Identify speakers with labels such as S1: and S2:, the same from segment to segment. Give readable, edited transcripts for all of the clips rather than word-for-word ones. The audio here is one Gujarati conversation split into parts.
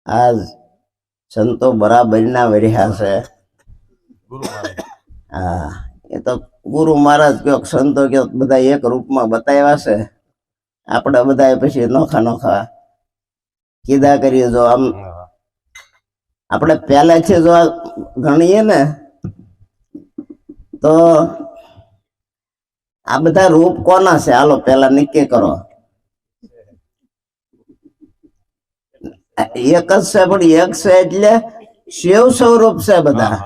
S1: આજ સંતો બરાબરના વર્યા છે. હા, એ તો ગુરુ મહારાજ કયો સંતો કયો બધા એક રૂપમાં બતાવ્યા છે. આપણે બધા પછી નોખા નોખા કીધા કરીએ. જો આમ આપણે પહેલેથી જો ગણીએ ને તો આ બધા રૂપ કોના છે હાલો પેલા નક્કી કરો. એક જ છે, પણ એક છે એટલે શિવ સ્વરૂપ છે બધા.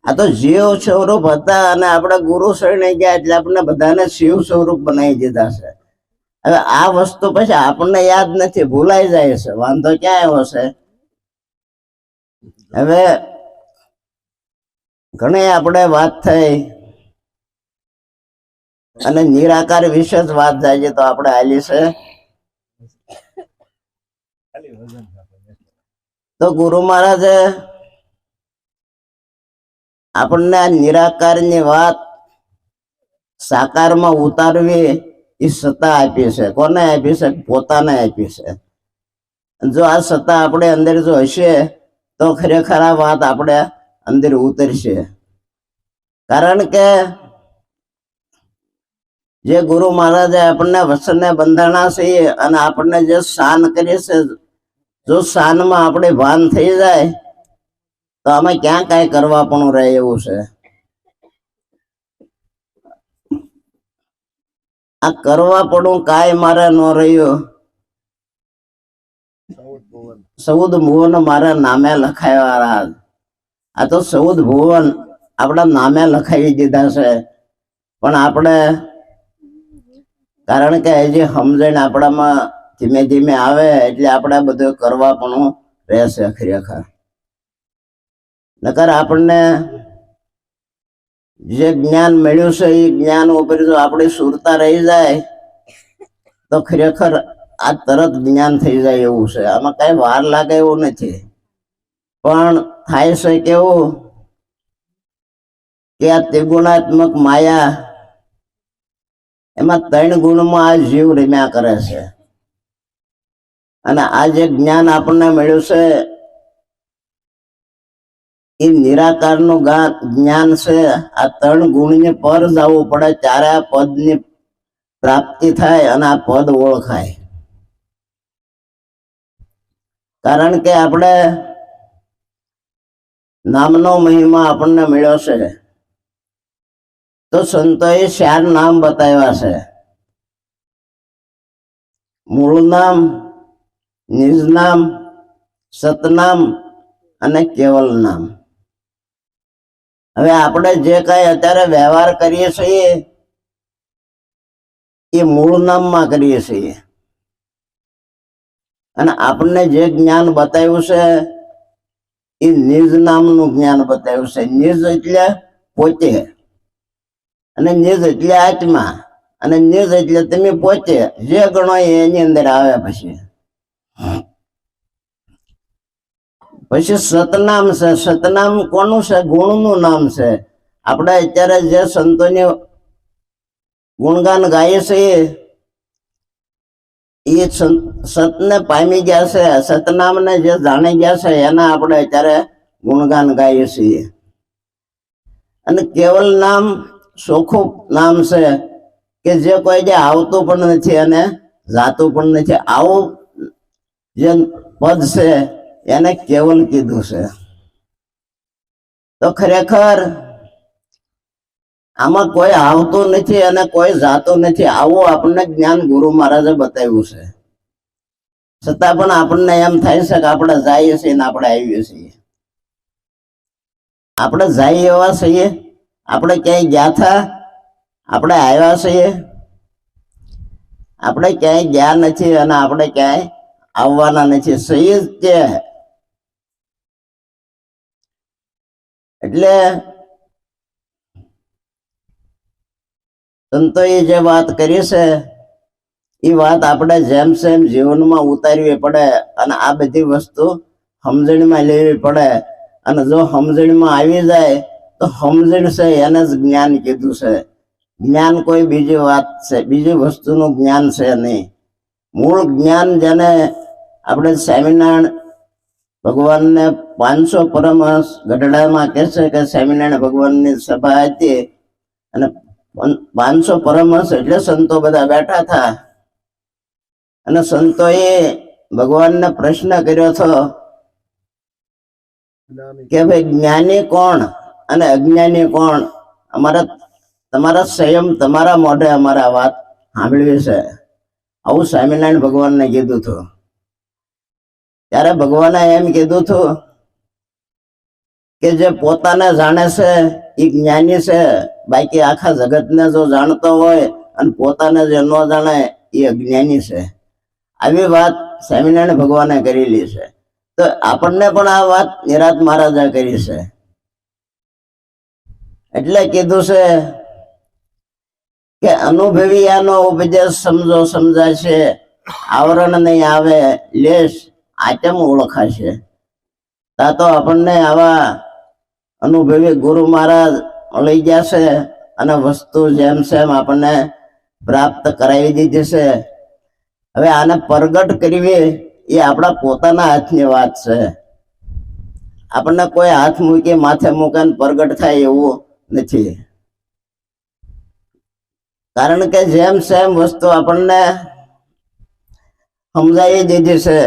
S1: આ તો જીવ સ્વરૂપ હતા અને આપણે ગુરુ શરણે ગયા એટલે આપણે બધાને શિવ સ્વરૂપ બનાવી દીધા છે. હવે આ વસ્તુ પછી આપણને યાદ નથી, ભૂલાઈ જાય છે. વાંધો ક્યાં આવ્યો છે? હવે ઘણી આપણે વાત થઈ અને નિરાકાર વિશે જ વાત જાય છે તો આપણે હાલી છે. તો ગુરુ મહારાજે આપણને આ નિરાકારની વાત સાકારમાં ઉતારવી એ સત્તા આપી છે. કોને આપી છે? પોતાને આપી છે. જો આ સત્તા આપણે અંદર જો હશે તો ખરેખર આ વાત આપણે અંદર ઉતરશે. કારણ કે જે ગુરુ મહારાજે આપણને વચનને બંધાણા છે અને આપણને જે શાન કરીએ છે, જો શાનમાં આપણે ભાન થઈ જાય તો આમાં ક્યાં કાંઈ કરવા પણ રહે એવું છે. આ કરવા પડું કાંઈ મારે ન રહ્યું. 14 ભુવન મારા નામે લખાયા. આ તો 14 ભુવન આપણા નામે લખાવી દીધા છે. પણ આપણે કારણ કે હજી સમજણ આપણામાં ધીમે ધીમે આવે એટલે આપણે બધું કરવા પણ રહેશે ખરેખર. નકર આપણને જે જ્ઞાન મળ્યું છે એ જ્ઞાન ઉપર જો આપણી સુરતા રહી જાય તો ખરેખર આ તરત જ્ઞાન થઈ જાય એવું છે. આમાં કઈ વાર લાગે એવું નથી. પણ થાય છે કેવું કે આ ત્રિગુણાત્મક માયા એમાં 3 ગુણમાં આ જીવ રમ્યા કરે છે. અને આ જે જ્ઞાન આપણને મળ્યું છે એ નિરાકારનું જ્ઞાન છે. આ 3 ગુણની પર જવું પડે ત્યારે આ પદની પ્રાપ્તિ થાય અને આ પદ ઓળખાય. કારણ કે આપણે નામનો મહિમા આપણને મળ્યો છે તો સંતોએ 4 નામ બતાવ્યા છે: મૂળ નામ, નિજ નામ, સતનામ અને કેવલ નામ. હવે આપણે જે કઈ અત્યારે વ્યવહાર કરીએ છીએ એ મૂળ નામમાં કરીએ છીએ. અને આપણને જે જ્ઞાન બતાવ્યું છે એ નિજ નામનું જ્ઞાન બતાવ્યું છે. નિજ એટલે પોતે, અને નિજ એટલે આત્મા, અને નિજ એટલે તમે પોતે જે ગણો એની અંદર આવે. પછી સતનામ છે. સતનામ કોનું છે? ગુણનું નામ છે. આપણે અત્યારે જે સંતોની ગુણગાન ગાઈએ છીએ એ સતને પામી ગયા છે. સતનામને જે જાણી ગયા છે એના આપણે અત્યારે ગુણગાન ગાઈએ છીએ. અને કેવલ નામ ચોખ્ખું નામ છે કે જે કોઈ જે આવતું પણ નથી અને જાતું પણ નથી. આવું જે પદ છે એને કેવલ કીધું છે. તો ખરેખર આમાં કોઈ આવતું નથી અને કોઈ જાતું નથી. આવું આપણને જ્ઞાન ગુરુ મહારાજે બતાવ્યું છે. છતાં પણ આપણને એમ થાય છે કે આપણે જઈએ છીએ ને આપણે આવીએ છીએ. આપણે જઈએ એવા છીએ? આપણે ક્યાંય ગયા થા? આપણે આવ્યા છીએ? આપણે ક્યાંય ગયા નથી અને આપણે ક્યાંય આવવાના નથી. સહી જ છે. એટલે સંતોએ જે વાત કરી છે એ વાત આપણે જેમ જેમ જીવનમાં ઉતારવી પડે અને આ બધી વસ્તુ સમજણમાં લેવી પડે. અને જો સમજણમાં આવી જાય તો સમજણ છે એને જ જ્ઞાન કીધું છે. જ્ઞાન કોઈ બીજી વાત છે, બીજી વસ્તુનું જ્ઞાન છે નહીં. મૂળ જ્ઞાન જેને આપણે સ્વામિનારાયણ ભગવાનને 500 પરમહંસ ગઢડામાં કહે છે કે સ્વામિનારાયણ ભગવાનની સભા હતી અને 500 પરમહંસ એટલે સંતો બધા બેઠા હતા અને સંતોએ ભગવાનને પ્રશ્ન કર્યો હતો કે ભાઈ જ્ઞાની કોણ અને અજ્ઞાની કોણ? તમારા સંયમ તમારા મોઢે અમારા વાત સાંભળવી છે, આવું સ્વામિનારાયણ ભગવાનને કીધું હતું. ત્યારે ભગવાને એમ કીધું હતું કે જે પોતાને જાણે છે એ જ્ઞાની છે, બાકી આખા જગતને જો જાણતો હોય અને પોતાને જે ન જાણે એ અજ્ઞાની છે. આવી વાત સ્વામિનારાયણ ભગવાને કરેલી છે. તો આપણને પણ આ વાત નિરાંત મહારાજે કરી છે. એટલે કીધું છે કે અનુભવીયાનો ઉપદેશ સમજો સમજાશે, આવરણ નહીં આવે લેશ આચમ ઓળખાશે. તા તો આપણને આવા અનુભવી ગુરુ મહારાજ લઈ ગયા છે અને વસ્તુ જેમ સેમ આપણને પ્રાપ્ત કરાવી દીધી છે. હવે આને પ્રગટ કરવી એ આપણા પોતાના હાથની વાત છે. આપણને કોઈ હાથ મૂકી માથે મૂકે પ્રગટ થાય એવું નથી. કારણ કે જેમ સેમ વસ્તુ આપણને સમજાવી દીધી છે